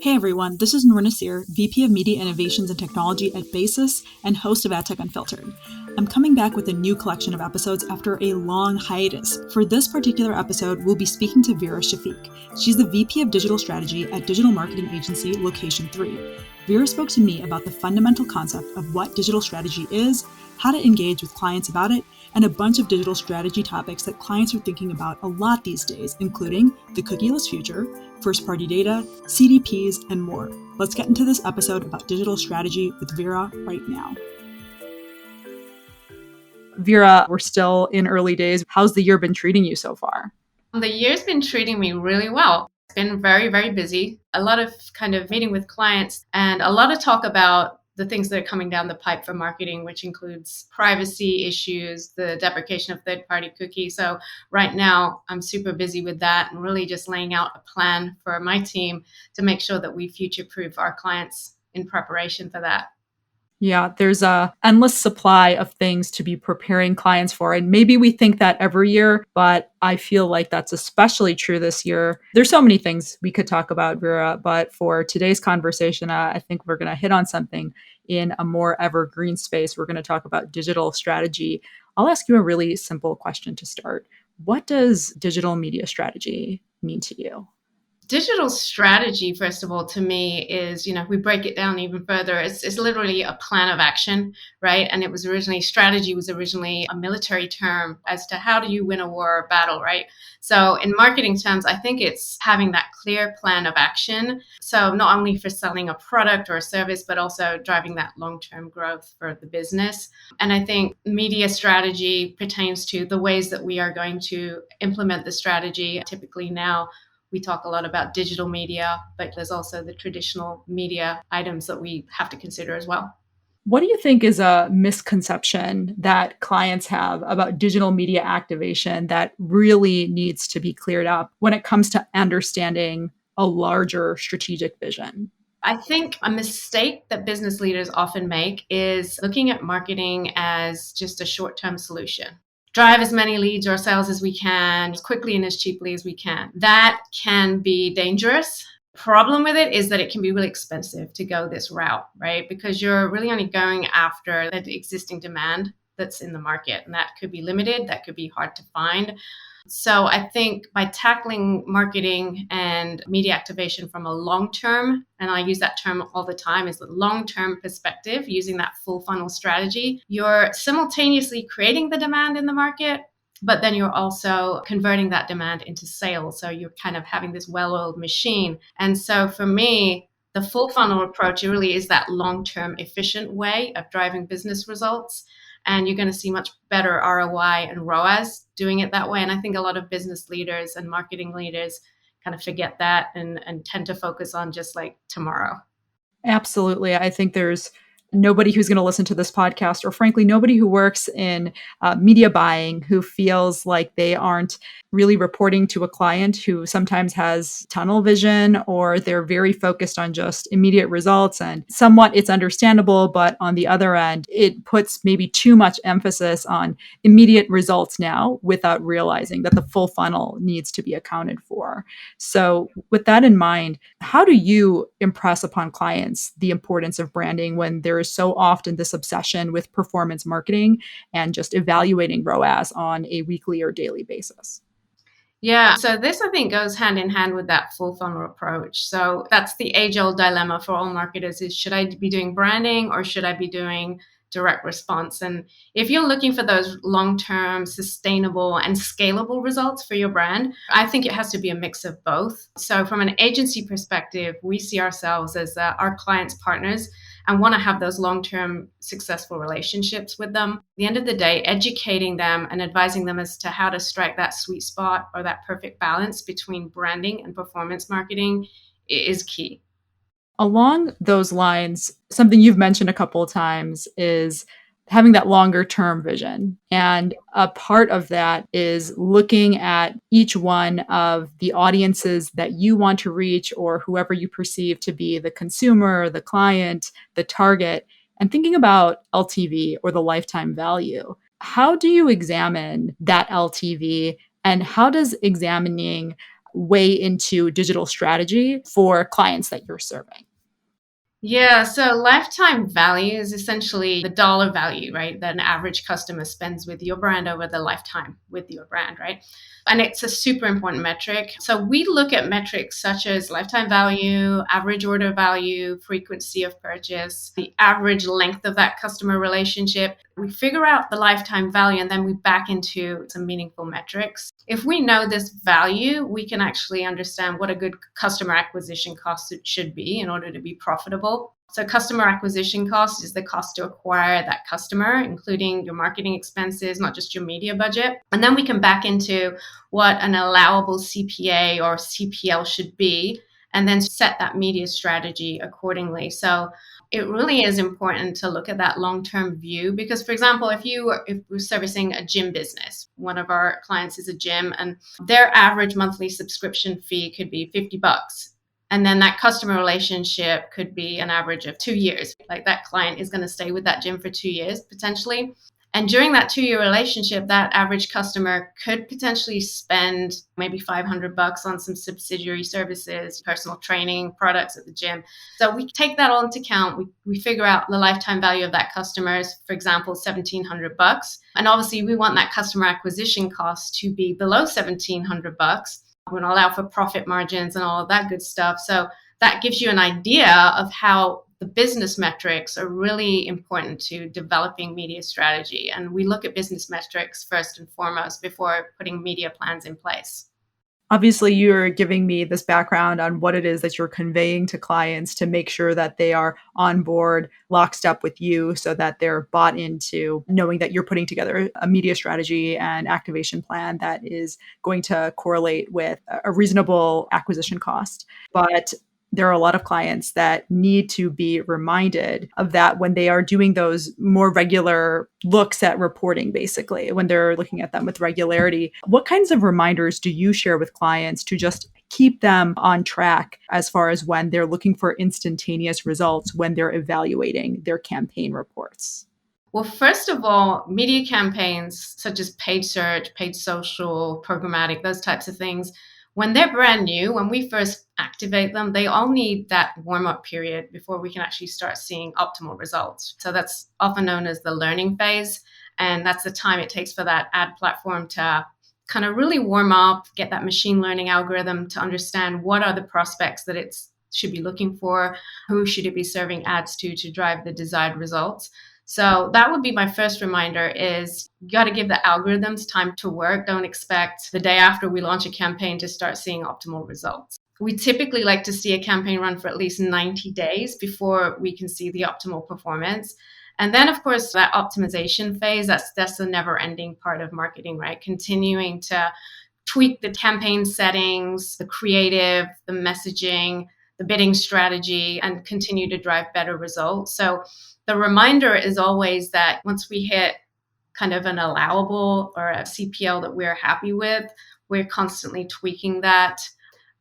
Hey everyone, this is Noor Naseer, VP of Media Innovations and Technology at Basis and host of AdTech Unfiltered. I'm coming back with a new collection of episodes after a long hiatus. For this particular episode, we'll be speaking to Vera Shafiq. She's the VP of Digital Strategy at digital marketing agency Location 3. Vera spoke to me about the fundamental concept of what digital strategy is, how to engage with clients about it, and a bunch of digital strategy topics that clients are thinking about a lot these days, including the cookieless future, first-party data, CDPs, and more. Let's get into this episode about digital strategy with Vera right now. Vera, we're still in early days. How's the year been treating you so far? The year's been treating me really well. It's been very, very busy. A lot of kind of meeting with clients and a lot of talk about the things that are coming down the pipe for marketing, which includes privacy issues, the deprecation of third-party cookies. So right now, I'm super busy with that and really just laying out a plan for my team to make sure that we future-proof our clients in preparation for that. Yeah, there's a endless supply of things to be preparing clients for. And maybe we think that every year, but I feel like that's especially true this year. There's so many things we could talk about, Vera, but for today's conversation, I think we're going to hit on something in a more evergreen space. We're going to talk about digital strategy. I'll ask you a really simple question to start. What does digital media strategy mean to you? Digital strategy, first of all, to me is, if we break it down even further, it's literally a plan of action, right? And strategy was originally a military term as to how do you win a war or battle, right? So in marketing terms, I think it's having that clear plan of action. So not only for selling a product or a service, but also driving that long-term growth for the business. And I think media strategy pertains to the ways that we are going to implement the strategy. Typically now, we talk a lot about digital media, but there's also the traditional media items that we have to consider as well. What do you think is a misconception that clients have about digital media activation that really needs to be cleared up when it comes to understanding a larger strategic vision? I think a mistake that business leaders often make is looking at marketing as just a short-term solution. Drive as many leads or sales as we can, as quickly and as cheaply as we can. That can be dangerous. Problem with it is that it can be really expensive to go this route, right? Because you're really only going after the existing demand that's in the market. And that could be limited, that could be hard to find. So I think by tackling marketing and media activation from a long-term, and I use that term all the time, is the long-term perspective, using that full funnel strategy, you're simultaneously creating the demand in the market, but then you're also converting that demand into sales. So you're kind of having this well-oiled machine. And so for me, the full funnel approach really is that long-term efficient way of driving business results. And you're going to see much better ROI and ROAS doing it that way. And I think a lot of business leaders and marketing leaders kind of forget that and tend to focus on just like tomorrow. Absolutely. I think there's nobody who's going to listen to this podcast, or frankly, nobody who works in media buying who feels like they aren't really reporting to a client who sometimes has tunnel vision, or they're very focused on just immediate results. And somewhat it's understandable, but on the other end, it puts maybe too much emphasis on immediate results now without realizing that the full funnel needs to be accounted for. So with that in mind, how do you impress upon clients the importance of branding when there is so often this obsession with performance marketing and just evaluating ROAS on a weekly or daily basis? Yeah, so this I think goes hand in hand with that full funnel approach. So that's the age-old dilemma for all marketers is, should I be doing branding or should I be doing direct response? And if you're looking for those long-term, sustainable and scalable results for your brand, I think it has to be a mix of both. So from an agency perspective, we see ourselves as our clients' partners and want to have those long-term successful relationships with them. At the end of the day, educating them and advising them as to how to strike that sweet spot or that perfect balance between branding and performance marketing is key. Along those lines, something you've mentioned a couple of times is having that longer term vision. And a part of that is looking at each one of the audiences that you want to reach, or whoever you perceive to be the consumer, the client, the target, and thinking about LTV, or the lifetime value. How do you examine that LTV, and how does examining weigh into digital strategy for clients that you're serving? Yeah, so lifetime value is essentially the dollar value, right, that an average customer spends with your brand over the lifetime with your brand, right? And it's a super important metric. So we look at metrics such as lifetime value, average order value, frequency of purchase, the average length of that customer relationship. We figure out the lifetime value and then we back into some meaningful metrics. If we know this value, we can actually understand what a good customer acquisition cost should be in order to be profitable. So customer acquisition cost is the cost to acquire that customer, including your marketing expenses, not just your media budget. And then we can back into what an allowable CPA or CPL should be, and then set that media strategy accordingly. So it really is important to look at that long-term view because, for example, if we're servicing a gym business, one of our clients is a gym, and their average monthly subscription fee could be $50. And then that customer relationship could be an average of 2 years. Like that client is going to stay with that gym for 2 years potentially. And during that 2 year relationship, that average customer could potentially spend maybe $500 on some subsidiary services, personal training, products at the gym. So we take that all into account. We figure out the lifetime value of that customer is, for example, $1,700. And obviously we want that customer acquisition cost to be below $1,700. We want to allow for profit margins and all of that good stuff. So that gives you an idea of how the business metrics are really important to developing media strategy. And we look at business metrics first and foremost before putting media plans in place. Obviously, you're giving me this background on what it is that you're conveying to clients to make sure that they are on board, lockstep with you, so that they're bought into knowing that you're putting together a media strategy and activation plan that is going to correlate with a reasonable acquisition cost. But there are a lot of clients that need to be reminded of that when they are doing those more regular looks at reporting, basically, when they're looking at them with regularity. What kinds of reminders do you share with clients to just keep them on track as far as when they're looking for instantaneous results when they're evaluating their campaign reports? Well, first of all, media campaigns such as paid search, paid social, programmatic, those types of things, when they're brand new, when we first activate them, they all need that warm up period before we can actually start seeing optimal results. So that's often known as the learning phase. And that's the time it takes for that ad platform to kind of really warm up, get that machine learning algorithm to understand what are the prospects that it should be looking for, who should it be serving ads to drive the desired results. So that would be my first reminder is you got to give the algorithms time to work. Don't expect the day after we launch a campaign to start seeing optimal results. We typically like to see a campaign run for at least 90 days before we can see the optimal performance. And then, of course, that optimization phase, that's the never-ending part of marketing, right? Continuing to tweak the campaign settings, the creative, the messaging, the bidding strategy, and continue to drive better results. So the reminder is always that once we hit kind of an allowable or a CPL that we're happy with, we're constantly tweaking that.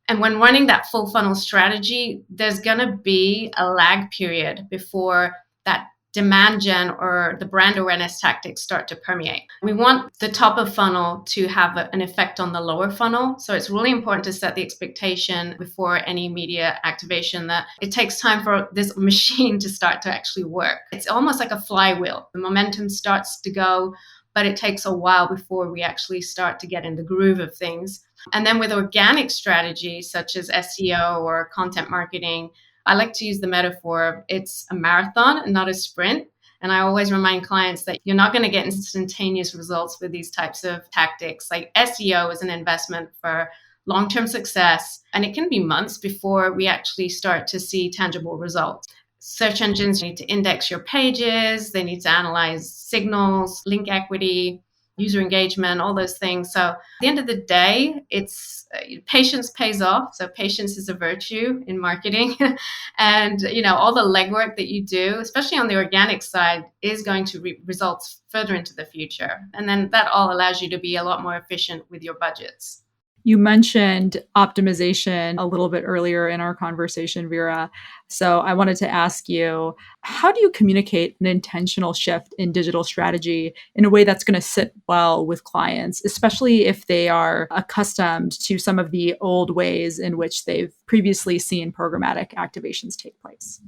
And when running that full funnel strategy, there's going to be a lag period before that demand gen or the brand awareness tactics start to permeate. We want the top of funnel to have an effect on the lower funnel. So it's really important to set the expectation before any media activation that it takes time for this machine to start to actually work. It's almost like a flywheel. The momentum starts to go, but it takes a while before we actually start to get in the groove of things. And then with organic strategies such as SEO or content marketing, I like to use the metaphor, it's a marathon and not a sprint. And I always remind clients that you're not going to get instantaneous results with these types of tactics. Like SEO is an investment for long-term success, and it can be months before we actually start to see tangible results. Search engines need to index your pages, they need to analyze signals, link equity, user engagement, all those things. So at the end of the day, it's patience pays off. So patience is a virtue in marketing. And, all the legwork that you do, especially on the organic side, is going to results further into the future. And then that all allows you to be a lot more efficient with your budgets. You mentioned optimization a little bit earlier in our conversation, Vera. So I wanted to ask you, how do you communicate an intentional shift in digital strategy in a way that's going to sit well with clients, especially if they are accustomed to some of the old ways in which they've previously seen programmatic activations take place?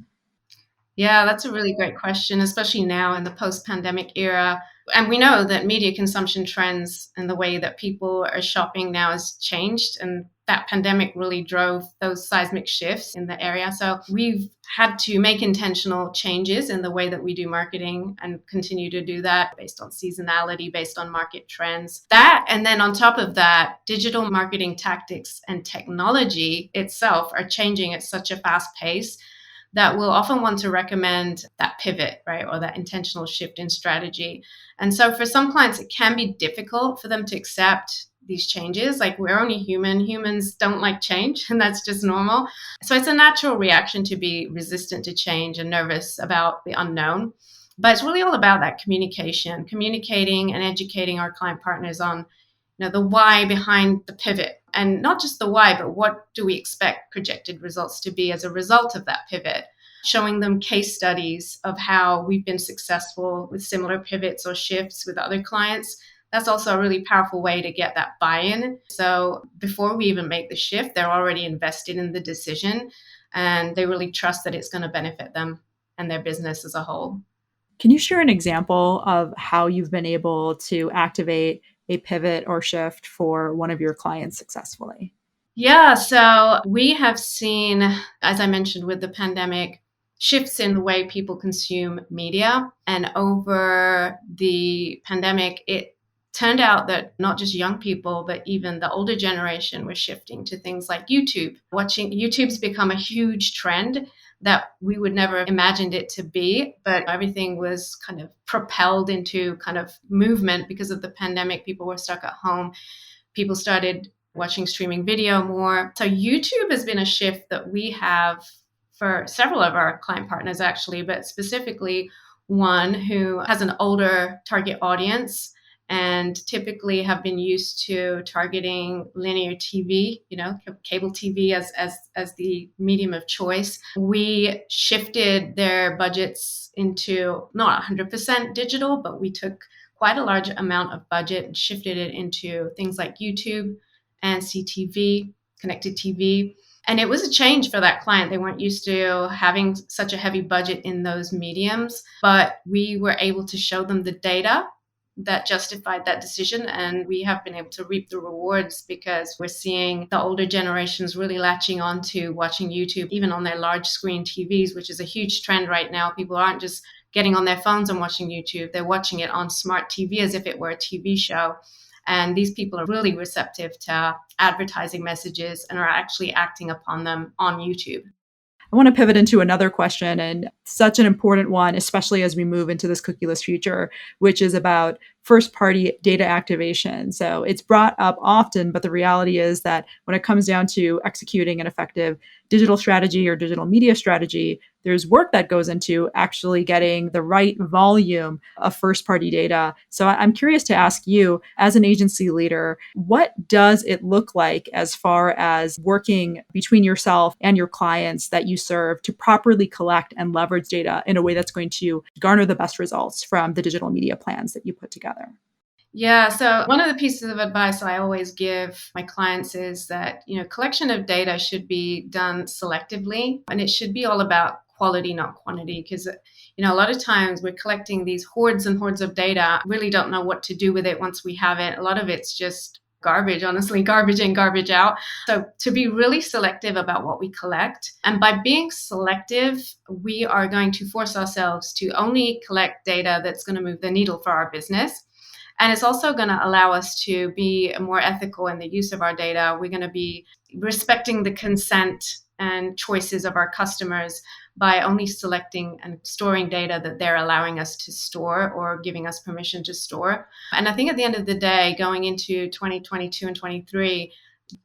Yeah, that's a really great question, especially now in the post pandemic era. And we know that media consumption trends and the way that people are shopping now has changed. And that pandemic really drove those seismic shifts in the area. So we've had to make intentional changes in the way that we do marketing and continue to do that based on seasonality, based on market trends. That, and then on top of that, digital marketing tactics and technology itself are changing at such a fast pace that will often want to recommend that pivot, right, or that intentional shift in strategy. And so for some clients, it can be difficult for them to accept these changes. Like, we're only human. Humans don't like change, and that's just normal. So it's a natural reaction to be resistant to change and nervous about the unknown. But it's really all about that communication, communicating and educating our client partners on, the why behind the pivot, and not just the why, but what do we expect projected results to be as a result of that pivot, showing them case studies of how we've been successful with similar pivots or shifts with other clients. That's also a really powerful way to get that buy-in. So before we even make the shift, they're already invested in the decision, and they really trust that it's going to benefit them and their business as a whole. Can you share an example of how you've been able to activate a pivot or shift for one of your clients successfully? Yeah, so we have seen, as I mentioned, with the pandemic, shifts in the way people consume media. And over the pandemic, it turned out that not just young people, but even the older generation was shifting to things like YouTube. Watching YouTube's become a huge trend that we would never imagined it to be, but everything was kind of propelled into kind of movement because of the pandemic. People were stuck at home. People started watching streaming video more. So YouTube has been a shift that we have for several of our client partners, actually, but specifically one who has an older target audience and typically have been used to targeting linear TV, cable TV as the medium of choice. We shifted their budgets into not 100% digital, but we took quite a large amount of budget and shifted it into things like YouTube and CTV, connected TV. And it was a change for that client. They weren't used to having such a heavy budget in those mediums, but we were able to show them the data that justified that decision. And we have been able to reap the rewards because we're seeing the older generations really latching on to watching YouTube, even on their large screen TVs, which is a huge trend right now. People aren't just getting on their phones and watching YouTube. They're watching it on smart TV as if it were a TV show. And these people are really receptive to advertising messages and are actually acting upon them on YouTube. I want to pivot into another question, and such an important one, especially as we move into this cookieless future, which is about first party data activation. So it's brought up often, but the reality is that when it comes down to executing an effective digital strategy or digital media strategy, there's work that goes into actually getting the right volume of first party data. So I'm curious to ask you, as an agency leader, what does it look like as far as working between yourself and your clients that you serve to properly collect and leverage data in a way that's going to garner the best results from the digital media plans that you put together? Yeah, so one of the pieces of advice I always give my clients is that, collection of data should be done selectively, and it should be all about quality, not quantity, because, a lot of times we're collecting these hordes and hordes of data, really don't know what to do with it once we have it. A lot of it's just garbage, honestly, garbage in, garbage out. So to be really selective about what we collect. And by being selective, we are going to force ourselves to only collect data that's going to move the needle for our business. And it's also going to allow us to be more ethical in the use of our data. We're going to be respecting the consent and choices of our customers by only selecting and storing data that they're allowing us to store or giving us permission to store. And I think at the end of the day, going into 2022 and 23,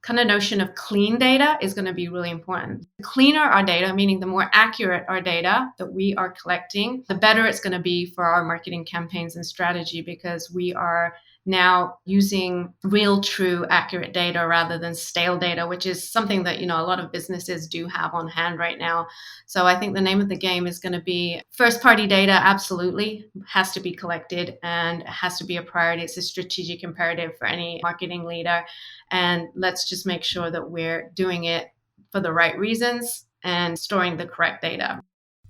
kind of notion of clean data is going to be really important. The cleaner our data, meaning the more accurate our data that we are collecting, the better it's going to be for our marketing campaigns and strategy, because we are now using real, true, accurate data rather than stale data, which is something that, a lot of businesses do have on hand right now. So I think the name of the game is going to be first party data. Absolutely has to be collected and has to be a priority. It's a strategic imperative for any marketing leader. And let's just make sure that we're doing it for the right reasons and storing the correct data.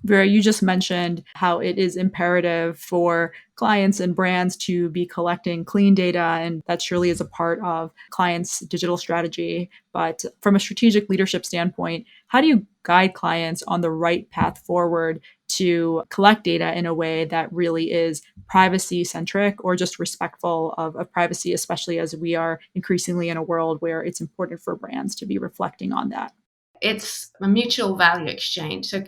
Vera, you just mentioned how it is imperative for clients and brands to be collecting clean data, and that surely is a part of clients' digital strategy. But from a strategic leadership standpoint, how do you guide clients on the right path forward to collect data in a way that really is privacy centric or just respectful of privacy, especially as we are increasingly in a world where it's important for brands to be reflecting on that? It's a mutual value exchange. So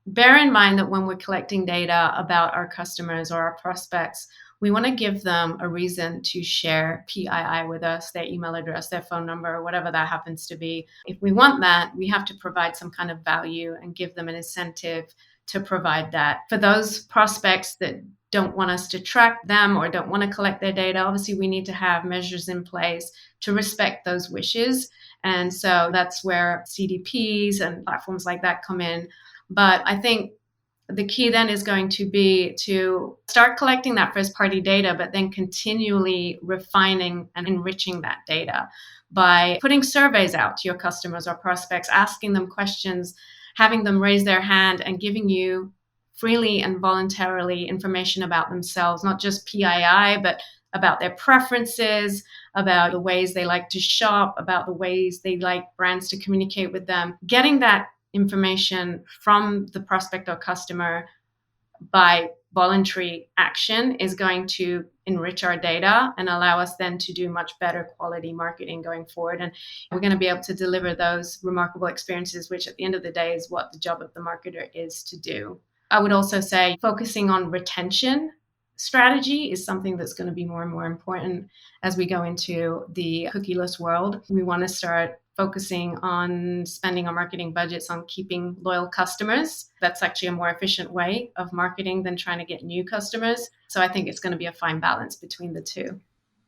bear in mind that when we're collecting data about our customers or our prospects, we want to give them a reason to share PII with us, their email address, their phone number, whatever that happens to be. If we want that, we have to provide some kind of value and give them an incentive to provide that. For those prospects that don't want us to track them or don't want to collect their data, obviously we need to have measures in place to respect those wishes. And so that's where CDPs and platforms like that come in. But I think the key then is going to be to start collecting that first party data, but then continually refining and enriching that data by putting surveys out to your customers or prospects, asking them questions, having them raise their hand and giving you freely and voluntarily information about themselves, not just PII, but about their preferences, about the ways they like to shop, about the ways they like brands to communicate with them. Getting that information from the prospect or customer by voluntary action is going to enrich our data and allow us then to do much better quality marketing going forward. And we're going to be able to deliver those remarkable experiences, which at the end of the day is what the job of the marketer is to do. I would also say focusing on retention strategy is something that's going to be more and more important as we go into the cookieless world. We want to start focusing on spending our marketing budgets on keeping loyal customers. That's actually a more efficient way of marketing than trying to get new customers. So I think it's going to be a fine balance between the two.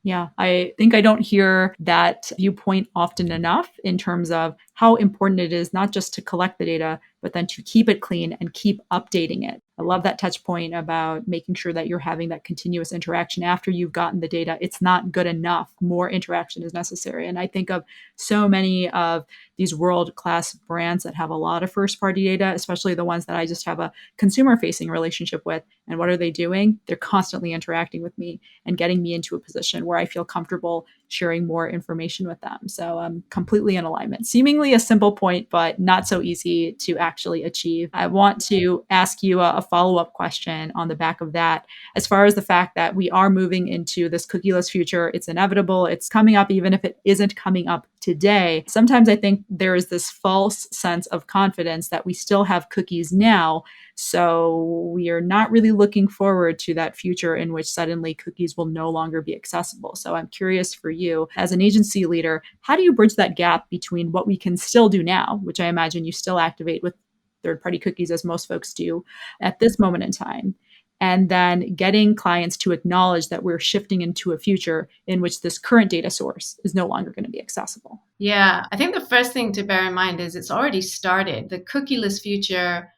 Yeah, I think I don't hear that viewpoint often enough in terms of how important it is not just to collect the data, but then to keep it clean and keep updating it. I love that touch point about making sure that you're having that continuous interaction after you've gotten the data. It's not good enough. More interaction is necessary. And I think of so many of these world-class brands that have a lot of first-party data, especially the ones that I just have a consumer-facing relationship with. And what are they doing? They're constantly interacting with me and getting me into a position where I feel comfortable sharing more information with them. So I'm completely in alignment. Seemingly a simple point, but not so easy to actually achieve. I want to ask you a follow-up question on the back of that. As far as the fact that we are moving into this cookieless future, it's inevitable, it's coming up, even if it isn't coming up today. Sometimes I think there is this false sense of confidence that we still have cookies now. So we are not really looking forward to that future in which suddenly cookies will no longer be accessible. So I'm curious for you, as an agency leader, how do you bridge that gap between what we can still do now, which I imagine you still activate with third-party cookies as most folks do at this moment in time, and then getting clients to acknowledge that we're shifting into a future in which this current data source is no longer going to be accessible? Yeah, I think the first thing to bear in mind is it's already started. The cookieless future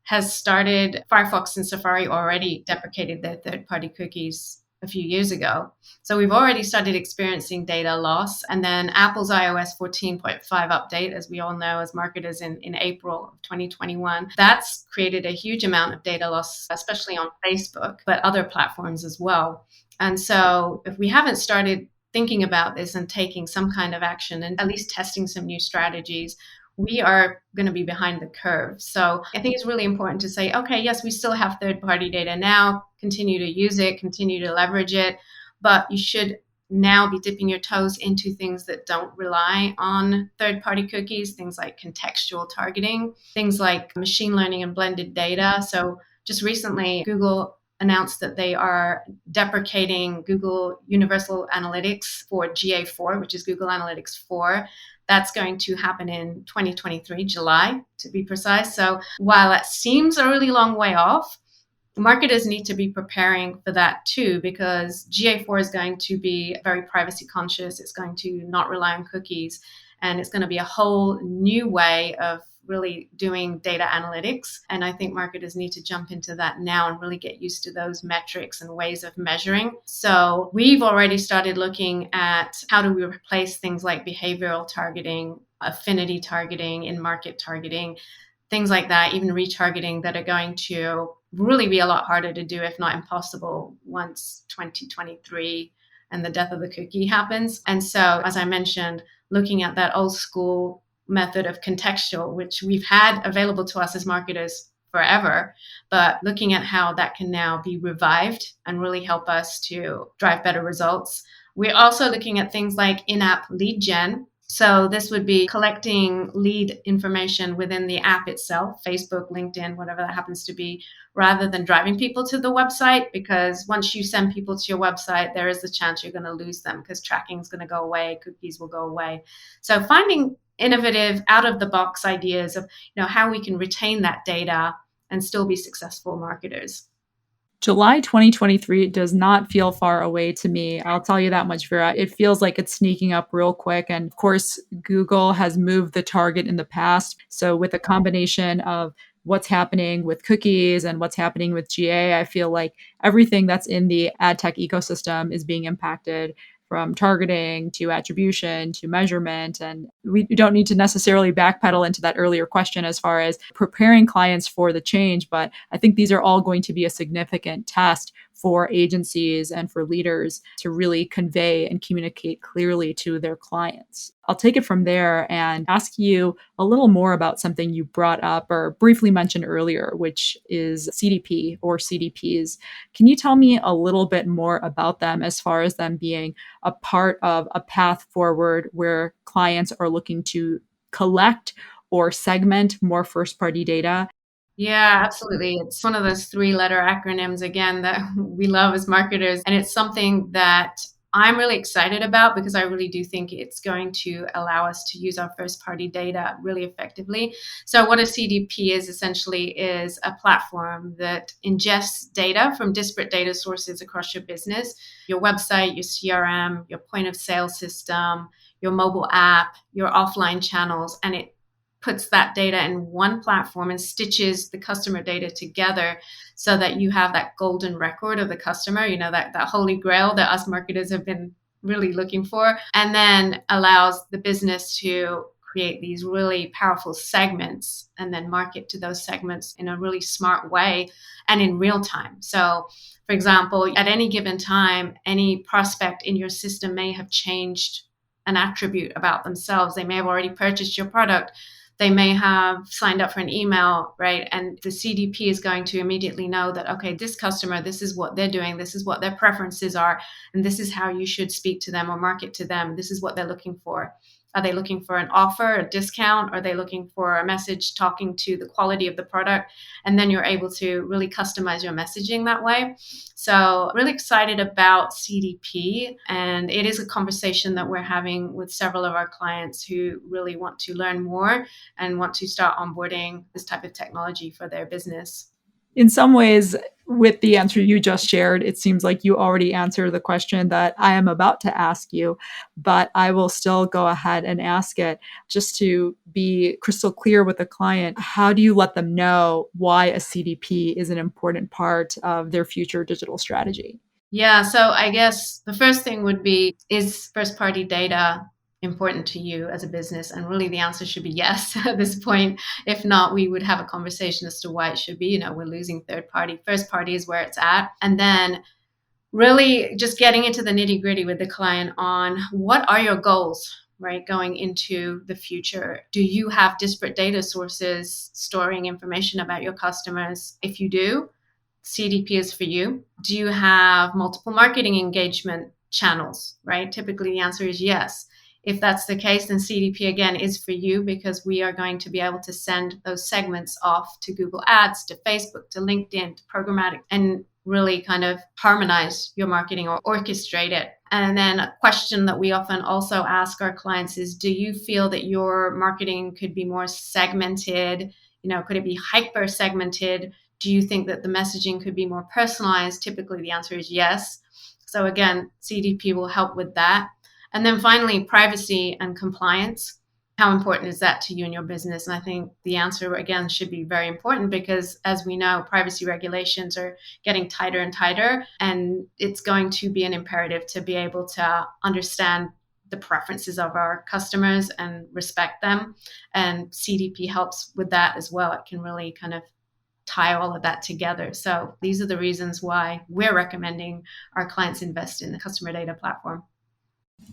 has started. Firefox and Safari already deprecated their third-party cookies a few years ago. So we've already started experiencing data loss. And then Apple's iOS 14.5 update, as we all know as marketers in April of 2021, that's created a huge amount of data loss, especially on Facebook, but other platforms as well. And so if we haven't started thinking about this and taking some kind of action and at least testing some new strategies, we are going to be behind the curve. So I think it's really important to say, okay, yes, we still have third-party data now, continue to use it, continue to leverage it, but you should now be dipping your toes into things that don't rely on third-party cookies, things like contextual targeting, things like machine learning and blended data. So just recently, Google announced that they are deprecating Google Universal Analytics for GA4, which is Google Analytics 4. That's going to happen in 2023, July, to be precise. So while that seems a really long way off, Marketers need to be preparing for that too, because GA4 is going to be very privacy conscious. It's going to not rely on cookies, and it's going to be a whole new way of really doing data analytics. And I think marketers need to jump into that now and really get used to those metrics and ways of measuring. So we've already started looking at how do we replace things like behavioral targeting, affinity targeting, in-market targeting, things like that, even retargeting, that are going to really be a lot harder to do, if not impossible, once 2023 and the death of the cookie happens. And so, as I mentioned, looking at that old school method of contextual, which we've had available to us as marketers forever, but looking at how that can now be revived and really help us to drive better results. We're also looking at things like in-app lead gen. So this would be collecting lead information within the app itself, Facebook, LinkedIn, whatever that happens to be, rather than driving people to the website, because once you send people to your website, there is the chance you're going to lose them because tracking is going to go away, cookies will go away. So finding innovative, out-of-the-box ideas of how we can retain that data and still be successful marketers. July 2023 does not feel far away to me. I'll tell you that much, Vera. It feels like it's sneaking up real quick. And of course, Google has moved the target in the past. So with a combination of what's happening with cookies and what's happening with GA, I feel like everything that's in the ad tech ecosystem is being impacted, from targeting to attribution to measurement. And we don't need to necessarily backpedal into that earlier question as far as preparing clients for the change. But I think these are all going to be a significant test for agencies and for leaders to really convey and communicate clearly to their clients. I'll take it from there and ask you a little more about something you brought up or briefly mentioned earlier, which is CDP or CDPs. Can you tell me a little bit more about them as far as them being a part of a path forward where clients are looking to collect or segment more first-party data? Yeah, absolutely. It's one of those 3-letter acronyms, again, that we love as marketers. And it's something that I'm really excited about because I really do think it's going to allow us to use our first-party data really effectively. So what a CDP is essentially is a platform that ingests data from disparate data sources across your business, your website, your CRM, your point of sale system, your mobile app, your offline channels, and it puts that data in one platform and stitches the customer data together so that you have that golden record of the customer, that holy grail that us marketers have been really looking for, and then allows the business to create these really powerful segments and then market to those segments in a really smart way and in real time. So, for example, at any given time, any prospect in your system may have changed an attribute about themselves. They may have already purchased your product. They may have signed up for an email, right? And the CDP is going to immediately know that, okay, this customer, this is what they're doing, this is what their preferences are, and this is how you should speak to them or market to them. This is what they're looking for. Are they looking for an offer, a discount? Are they looking for a message talking to the quality of the product? And then you're able to really customize your messaging that way. So really excited about CDP. And it is a conversation that we're having with several of our clients who really want to learn more and want to start onboarding this type of technology for their business. In some ways, with the answer you just shared, it seems like you already answered the question that I am about to ask you, but I will still go ahead and ask it just to be crystal clear with the client. How do you let them know why a CDP is an important part of their future digital strategy? Yeah, so I guess the first thing would be, is first party data important to you as a business? And really the answer should be yes at this point. If not, we would have a conversation as to why it should be. We're losing third party. First party is where it's at. And then really just getting into the nitty gritty with the client on what are your goals, right? Going into the future. Do you have disparate data sources storing information about your customers? If you do, CDP is for you. Do you have multiple marketing engagement channels, right? Typically the answer is yes. If that's the case, then CDP again is for you, because we are going to be able to send those segments off to Google Ads, to Facebook, to LinkedIn, to programmatic, and really kind of harmonize your marketing or orchestrate it. And then a question that we often also ask our clients is, do you feel that your marketing could be more segmented? Could it be hyper segmented Do you think that the messaging could be more personalized? Typically, the answer is yes. So again, CDP will help with that. And then finally, privacy and compliance. How important is that to you and your business? And I think the answer, again, should be very important because, as we know, privacy regulations are getting tighter and tighter. And it's going to be an imperative to be able to understand the preferences of our customers and respect them. And CDP helps with that as well. It can really kind of tie all of that together. So these are the reasons why we're recommending our clients invest in the customer data platform.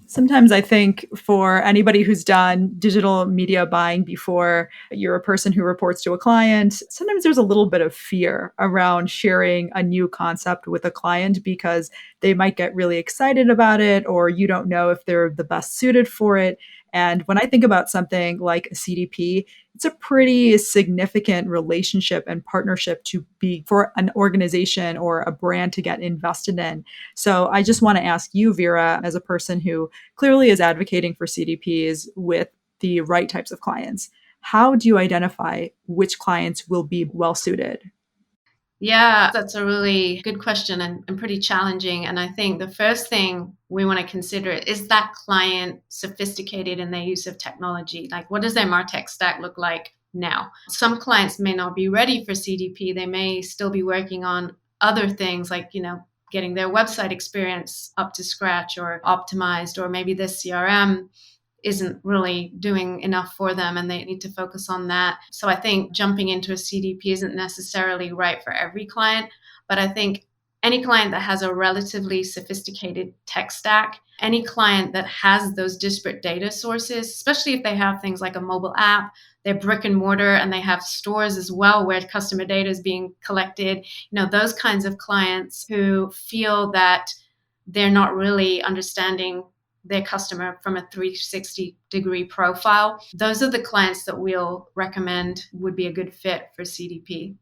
Sometimes I think for anybody who's done digital media buying before, you're a person who reports to a client. Sometimes there's a little bit of fear around sharing a new concept with a client because they might get really excited about it, or you don't know if they're the best suited for it. And when I think about something like a CDP, it's a pretty significant relationship and partnership to be for an organization or a brand to get invested in. So I just want to ask you, Vera, as a person who clearly is advocating for CDPs with the right types of clients, how do you identify which clients will be well suited? Yeah, that's a really good question and pretty challenging. And I think the first thing we want to consider is that client sophisticated in their use of technology? Like, what does their MarTech stack look like now? Some clients may not be ready for CDP. They may still be working on other things like, getting their website experience up to scratch or optimized, or maybe their CRM isn't really doing enough for them and they need to focus on that. So I think jumping into a CDP isn't necessarily right for every client, but I think any client that has a relatively sophisticated tech stack, any client that has those disparate data sources, especially if they have things like a mobile app, they're brick and mortar, and they have stores as well where customer data is being collected, those kinds of clients who feel that they're not really understanding their customer from a 360-degree profile. Those are the clients that we'll recommend would be a good fit for CDP.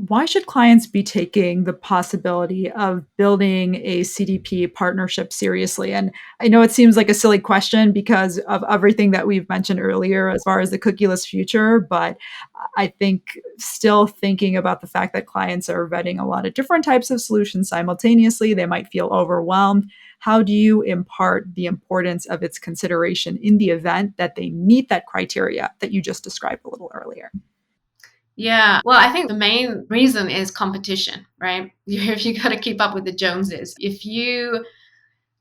Why should clients be taking the possibility of building a CDP partnership seriously? And I know it seems like a silly question because of everything that we've mentioned earlier as far as the cookieless future, but I think still thinking about the fact that clients are vetting a lot of different types of solutions simultaneously, they might feel overwhelmed. How do you impart the importance of its consideration in the event that they meet that criteria that you just described a little earlier? Yeah, well, I think the main reason is competition, right? You got to keep up with the Joneses. If you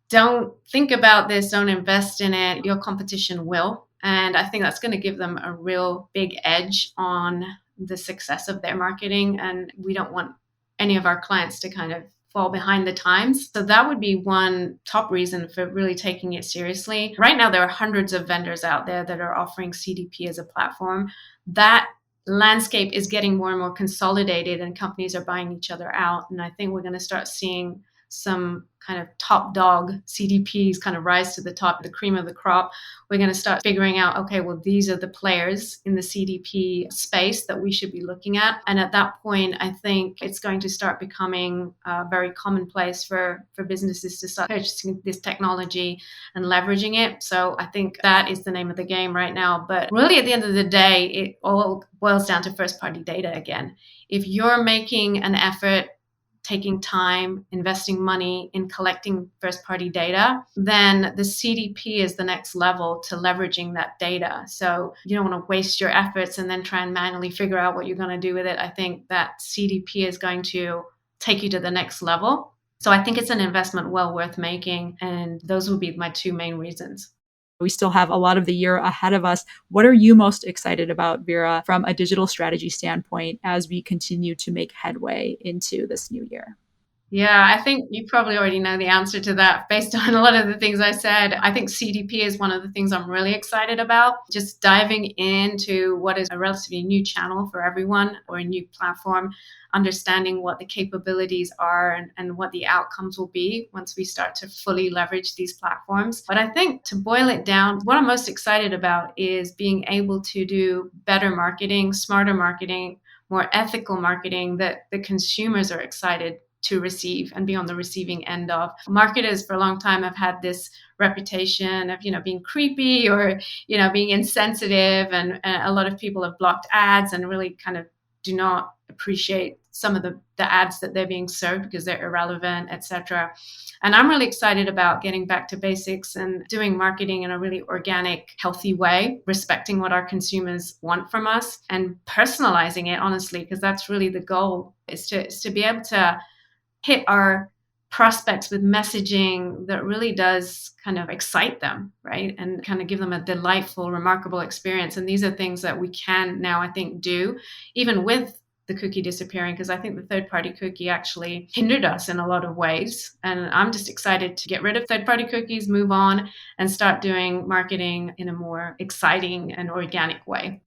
don't think about this, don't invest in it, your competition will. And I think that's going to give them a real big edge on the success of their marketing. And we don't want any of our clients to kind of fall behind the times. So that would be one top reason for really taking it seriously. Right now, there are hundreds of vendors out there that are offering CDP as a platform. That landscape is getting more and more consolidated and companies are buying each other out. And I think we're going to start seeing some kind of top dog CDPs kind of rise to the top, the cream of the crop. We're going to start figuring out, okay, well, these are the players in the CDP space that we should be looking at. And at that point, I think it's going to start becoming very commonplace for businesses to start purchasing this technology and leveraging it. So I think that is the name of the game right now. But really, at the end of the day, it all boils down to first-party data again. If you're making an effort, taking time, investing money in collecting first-party data, then the CDP is the next level to leveraging that data. So you don't want to waste your efforts and then try and manually figure out what you're going to do with it. I think that CDP is going to take you to the next level. So I think it's an investment well worth making. And those would be my two main reasons. We still have a lot of the year ahead of us. What are you most excited about, Vera, from a digital strategy standpoint as we continue to make headway into this new year? Yeah, I think you probably already know the answer to that based on a lot of the things I said. I think CDP is one of the things I'm really excited about. Just diving into what is a relatively new channel for everyone or a new platform, understanding what the capabilities are and what the outcomes will be once we start to fully leverage these platforms. But I think to boil it down, what I'm most excited about is being able to do better marketing, smarter marketing, more ethical marketing that the consumers are excited to receive and be on the receiving end of. Marketers for a long time have had this reputation of, being creepy or, being insensitive. And a lot of people have blocked ads and really kind of do not appreciate some of the ads that they're being served because they're irrelevant, etc. And I'm really excited about getting back to basics and doing marketing in a really organic, healthy way, respecting what our consumers want from us and personalizing it, honestly, because that's really the goal, is to be able to hit our prospects with messaging that really does kind of excite them, right? And kind of give them a delightful, remarkable experience. And these are things that we can now, I think, do, even with the cookie disappearing, because I think the third-party cookie actually hindered us in a lot of ways. And I'm just excited to get rid of third-party cookies, move on, and start doing marketing in a more exciting and organic way.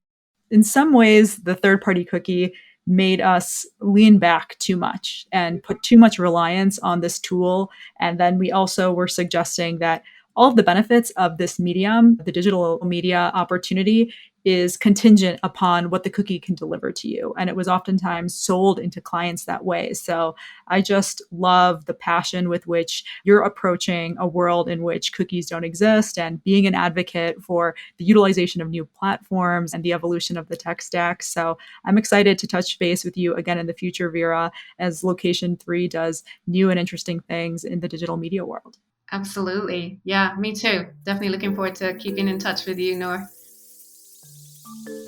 In some ways, the third-party cookie made us lean back too much and put too much reliance on this tool. And then we also were suggesting that all of the benefits of this medium, the digital media opportunity, is contingent upon what the cookie can deliver to you. And it was oftentimes sold into clients that way. So I just love the passion with which you're approaching a world in which cookies don't exist and being an advocate for the utilization of new platforms and the evolution of the tech stack. So I'm excited to touch base with you again in the future, Vera, as Location 3 does new and interesting things in the digital media world. Absolutely. Yeah, me too. Definitely looking forward to keeping in touch with you, Noor.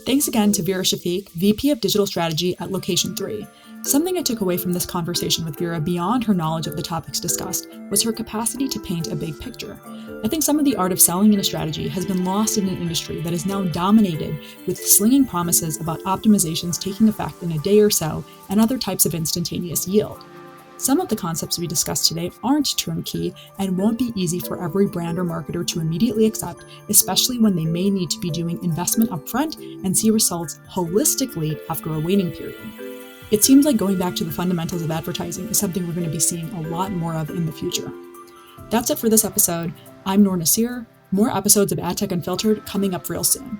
Thanks again to Vera Shafiq, VP of Digital Strategy at Location 3. Something I took away from this conversation with Vera beyond her knowledge of the topics discussed was her capacity to paint a big picture. I think some of the art of selling in a strategy has been lost in an industry that is now dominated with slinging promises about optimizations taking effect in a day or so and other types of instantaneous yield. Some of the concepts we discussed today aren't turnkey and won't be easy for every brand or marketer to immediately accept, especially when they may need to be doing investment upfront and see results holistically after a waiting period. It seems like going back to the fundamentals of advertising is something we're going to be seeing a lot more of in the future. That's it for this episode. I'm Noor Naseer. More episodes of AdTech Unfiltered coming up real soon.